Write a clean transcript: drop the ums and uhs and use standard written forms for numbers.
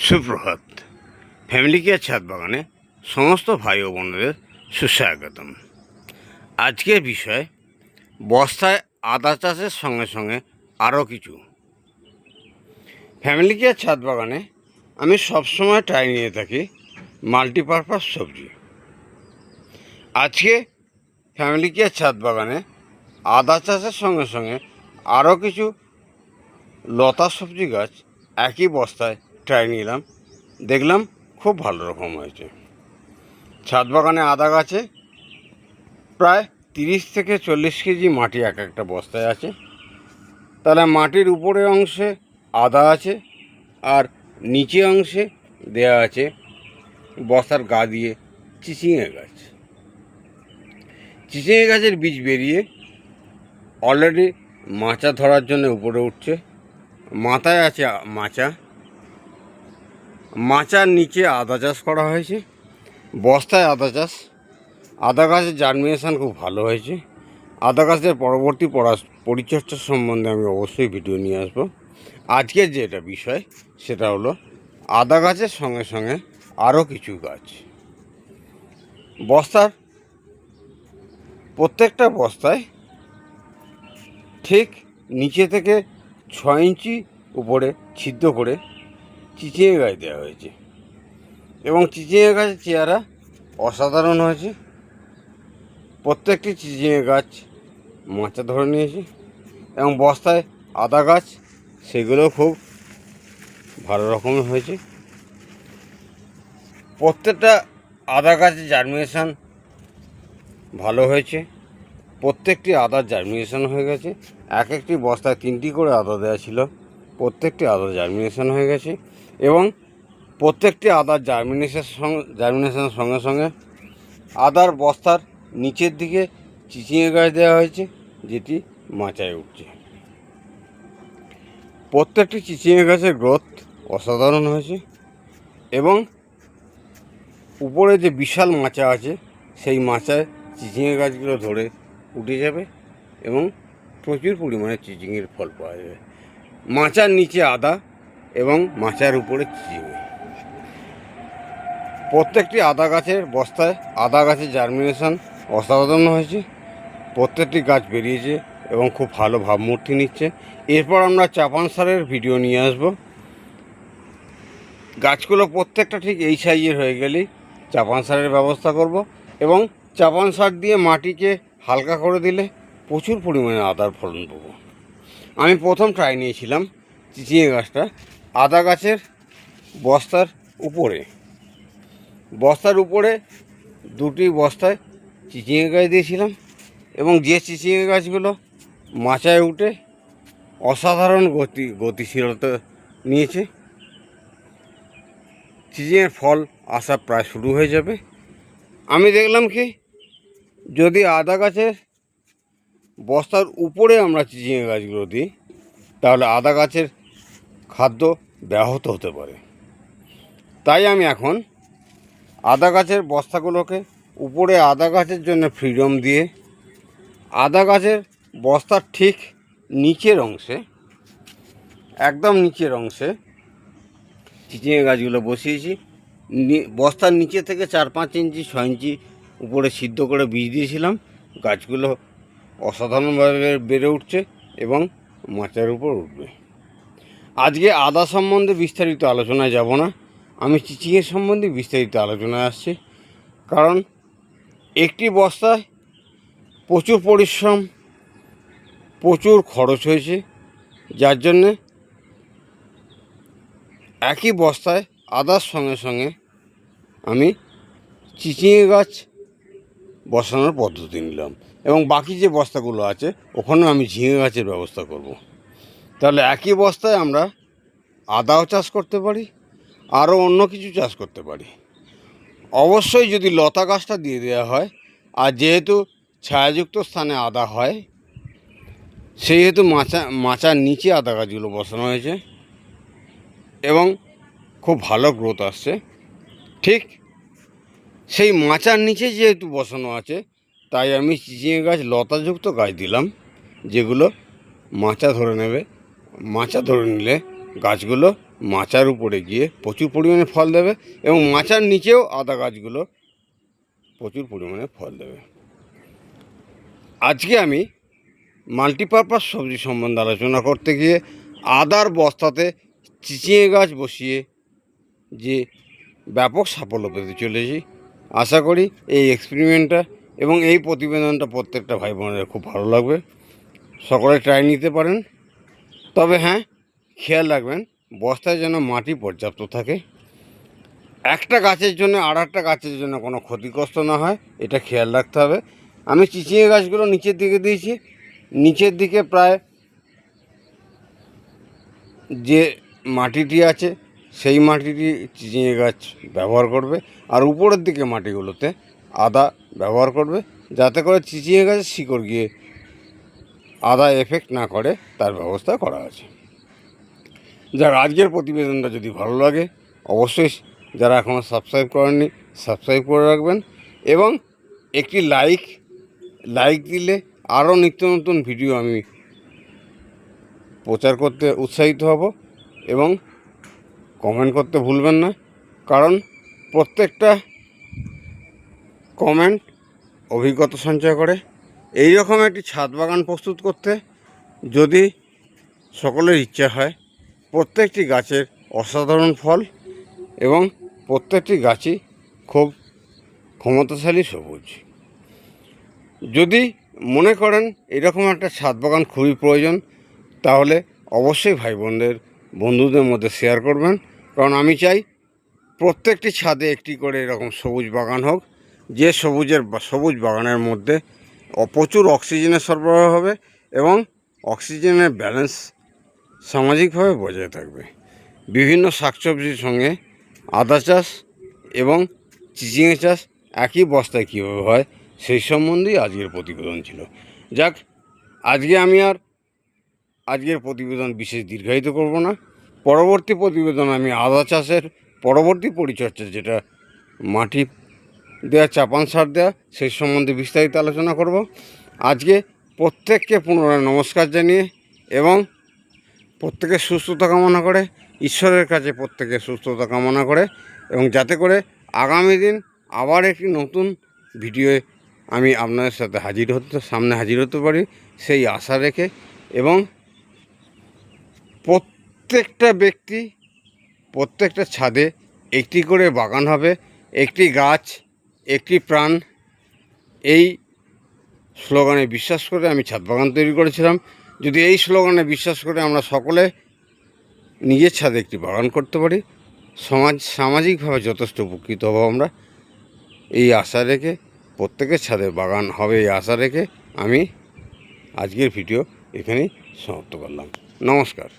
সুপ্রভাত। Family care ছাদ বাগানে সমস্ত ভাই ও বোনদের সুস্বাগতম। আজকের বিষয় বস্তায় আদা চাষের সঙ্গে সঙ্গে আরও কিছু। ফ্যামিলি কেয়ার ছাদ বাগানে আমি সবসময় ট্রাই নিয়ে থাকি মাল্টিপারপাস সবজি। আজকে ফ্যামিলি কেয়ার ছাদ বাগানে আদা চাষের সঙ্গে সঙ্গে আরও কিছু লতা সবজি গাছ একই বস্তায় ট্রাই নিলাম, দেখলাম খুব ভালো রকম হয়েছে। ছাদ বাগানে আদা গাছে প্রায় 30 থেকে 40 কেজি মাটি এক একটা বস্তায় আছে। তাহলে মাটির উপরের অংশে আদা আছে আর নিচে অংশে দেয়া আছে বস্তার গা দিয়ে চিচিঙে গাছ। চিচিঙে গাছের বীজ বেরিয়ে অলরেডি মাচা ধরার জন্য উপরে উঠছে। মাথায় আছে মাচার নিচে আদা চাষ করা হয়েছে, বস্তায় আদা চাষ। আদা গাছের জার্মিনেশান খুব ভালো হয়েছে। আদা গাছের পরবর্তী পরিচর্যা সম্বন্ধে আমি অবশ্যই ভিডিও নিয়ে আসবো। আজকের যেটা বিষয় সেটা হলো আদা গাছের সঙ্গে সঙ্গে আরও কিছু গাছ। বস্তার প্রত্যেকটা বস্তায় ঠিক নিচে থেকে 6 ইঞ্চি উপরে ছিদ্র করে চিচিঙে গাছ দেওয়া হয়েছে এবং চিচিঙে গাছের চেহারা অসাধারণ হয়েছে। প্রত্যেকটি চিচিঙে গাছ মাচা ধরে নিয়েছে এবং বস্তায় আদা গাছ সেগুলো খুব ভালো রকমের হয়েছে। প্রত্যেকটা আদা গাছের জার্মিনেশান ভালো হয়েছে। প্রত্যেকটি আদার জার্মিনেশান হয়ে গেছে। এক একটি বস্তায় 3টি করে আদা দেওয়া ছিল, প্রত্যেকটি আদার জার্মিনেশান হয়ে গেছে এবং প্রত্যেকটি আদার জার্মিনেশানের সঙ্গে সঙ্গে আদার বস্তার নিচের দিকে চিচিঙে গাছ দেওয়া হয়েছে, যেটি মাচায় উঠছে। প্রত্যেকটি চিচিঙে গাছের গ্রোথ অসাধারণ হয়েছে এবং উপরে যে বিশাল মাচা আছে সেই মাচায় চিচিঙে গাছগুলো ধরে উঠে যাবে এবং প্রচুর পরিমাণে চিচিঙের ফল পাওয়া যাবে। মাচার নিচে আদা এবং মাচার উপরে চিচিঙে। প্রত্যেকটি আদা গাছের বস্তায় আদা গাছের জার্মিনেশান অসাধারণ হয়েছে। প্রত্যেকটি গাছ বেরিয়েছে এবং খুব ভালো ভাবমূর্তি নিচ্ছে। এরপর আমরা চাপান সারের ভিডিও নিয়ে আসব। গাছগুলো প্রত্যেকটা ঠিক এই সাইজের হয়ে গেলেই চাপান সারের ব্যবস্থা করব এবং চাপান সার দিয়ে মাটিকে হালকা করে দিলে প্রচুর পরিমাণে আদার ফলন পাবো। আমি প্রথম ট্রাই নিয়েছিলাম চিচিঙে গাছটা আদা গাছের বস্তার উপরে 2টি বস্তায় চিচিঙে গাছ দিয়েছিলাম এবং যে চিচিঙে গাছগুলো মাচায় উঠে অসাধারণ গতিশীলতা নিয়েছে। চিচিঙের ফল আসা প্রায় শুরু হয়ে যাবে। আমি দেখলাম কি, যদি আদা গাছের বস্তার উপরে আমরা চিচিঙে গাছগুলো দিই তাহলে আদা গাছের খাদ্য ব্যাহত হতে পারে। তাই আমি এখন আদা গাছের বস্তাগুলোকে উপরে আদা গাছের জন্য ফ্রিডম দিয়ে আদা গাছের বস্তার ঠিক নিচের অংশে, একদম নিচের অংশে চিচিঙে গাছগুলো বসিয়েছি। বস্তার নিচে থেকে 4-5 ইঞ্চি 6 ইঞ্চি উপরে সিদ্ধ করে বীজ দিয়েছিলাম। গাছগুলো অসাধারণভাবে বেড়ে উঠছে এবং মাচার উপর উঠবে। আজকে আদা সম্বন্ধে বিস্তারিত আলোচনায় যাব না, আমি চিচিঙের সম্বন্ধে বিস্তারিত আলোচনায় আসছি। কারণ একটি বস্তায় প্রচুর পরিশ্রম, প্রচুর খরচ হয়েছে, যার জন্যে একই বস্তায় আদার সঙ্গে সঙ্গে আমি চিচিঙে গাছ বসানোর পদ্ধতি নিলাম এবং বাকি যে বস্তাগুলো আছে ওখানেও আমি ঝিঙে গাছের ব্যবস্থা করব। তাহলে একই বস্তায় আমরা আদাও চাষ করতে পারি, আরও অন্য কিছু চাষ করতে পারি। অবশ্যই যদি লতা গাছটা দিয়ে দেওয়া হয়, আর যেহেতু ছায়াযুক্ত স্থানে আদা হয় সেহেতু মাচার নিচে আদা গাছগুলো বসানো হয়েছে এবং খুব ভালো গ্রোথ আসছে। ঠিক সেই মাচার নিচে যেহেতু বসানো আছে তাই আমি চিচিঙে গাছ লতাযুক্ত গাছ দিলাম, যেগুলো মাচা ধরে নেবে। মাচা ধরে নিলে গাছগুলো মাচার উপরে গিয়ে প্রচুর পরিমাণে ফল দেবে এবং মাচার নিচেও আদা গাছগুলো প্রচুর পরিমাণে ফল দেবে। আজকে আমি মাল্টিপারপাস সবজি সম্বন্ধে আলোচনা করতে গিয়ে আদার বস্তাতে চিচিঙে গাছ বসিয়ে যে ব্যাপক সাফল্য পেতে চলেছি। আশা করি এই এক্সপেরিমেন্টটা এবং এই প্রতিবেদনটা প্রত্যেকটা ভাই বোনেদের খুব ভালো লাগবে। সকলে ট্রাই নিতে পারেন, তবে হ্যাঁ, খেয়াল রাখবেন বস্তায় যেন মাটি পর্যাপ্ত থাকে, একটা গাছের জন্য আর একটা গাছের জন্য কোনো ক্ষতিগ্রস্ত না হয়, এটা খেয়াল রাখতে হবে। আমি চিচিঙে গাছগুলো নিচের দিকে দিয়েছি, নিচের দিকে প্রায় যে মাটিটি আছে সেই মাটিটি চিচিঙে গাছ ব্যবহার করবে, আর উপরের দিকে মাটিগুলোতে আদা ব্যবহার করবে, যাতে করে চিচিঙে গাছের শিকড় গিয়ে আদা এফেক্ট না করে তার ব্যবস্থা করা আছে। যার আজকের প্রতিবেদনটা যদি ভালো লাগে অবশ্যই যারা এখনও সাবস্ক্রাইব করেননি সাবস্ক্রাইব করে রাখবেন এবং একটি লাইক দিলে আরও নিত্য নতুন ভিডিও আমি প্রচার করতে উৎসাহিত হব এবং কমেন্ট করতে ভুলবেন না, কারণ প্রত্যেকটা কমেন্ট অভিজ্ঞতা সঞ্চয় করে। এই রকম একটি ছাদ বাগান প্রস্তুত করতে যদি সকলের ইচ্ছা হয়, প্রত্যেকটি গাছের অসাধারণ ফল এবং প্রত্যেকটি গাছই খুব ক্ষমতাশালী সবুজ। যদি মনে করেন এরকম একটা ছাদ বাগান খুবই প্রয়োজন, তাহলে অবশ্যই ভাই বন্ধুদের মধ্যে শেয়ার করবেন, কারণ আমি চাই প্রত্যেকটি ছাদে একটি করে এরকম সবুজ বাগান হোক, যে সবুজ বাগানের মধ্যে প্রচুর অক্সিজেনের সরবরাহ হবে এবং অক্সিজেনের ব্যালেন্স সামাজিকভাবে বজায় থাকবে। বিভিন্ন শাকসবজির সঙ্গে আদা চাষ এবং চিচিঙে চাষ একই বস্তায় কীভাবে হয় সেই সম্বন্ধেই আজকের প্রতিবেদন ছিল। যাক, আমি আর আজকের প্রতিবেদন বিশেষ দীর্ঘায়িত করব না। পরবর্তী প্রতিবেদন আমি আদা চাষের পরবর্তী পরিচর্যা, যেটা মাটি দেওয়া, চাপান সার দেওয়া, সেই সম্বন্ধে বিস্তারিত আলোচনা করব। আজকে প্রত্যেককে পুনরায় নমস্কার জানিয়ে এবং প্রত্যেকের সুস্থতা কামনা করে, ঈশ্বরের কাছে প্রত্যেকের সুস্থতা কামনা করে, এবং যাতে করে আগামী দিন আবার একটি নতুন ভিডিওয়ে আমি আপনাদের সাথে সামনে হাজির হতে পারি সেই আশা রেখে, এবং প্রত্যেকটা ব্যক্তি প্রত্যেকটা ছাদে একটি করে বাগান হবে, একটি গাছ একটি প্রাণ, এই স্লোগানে বিশ্বাস করে আমি ছাদ বাগান তৈরি করেছিলাম। যদি এই স্লোগানে বিশ্বাস করে আমরা সকলে নিজের ছাদে একটি বাগান করতে পারি, সামাজিকভাবে যথেষ্ট উপকৃত হব আমরা, এই আশা রেখে, প্রত্যেকের ছাদে বাগান হবে এই আশা রেখে আমি আজকের ভিডিও এখানেই সমাপ্ত করলাম। নমস্কার।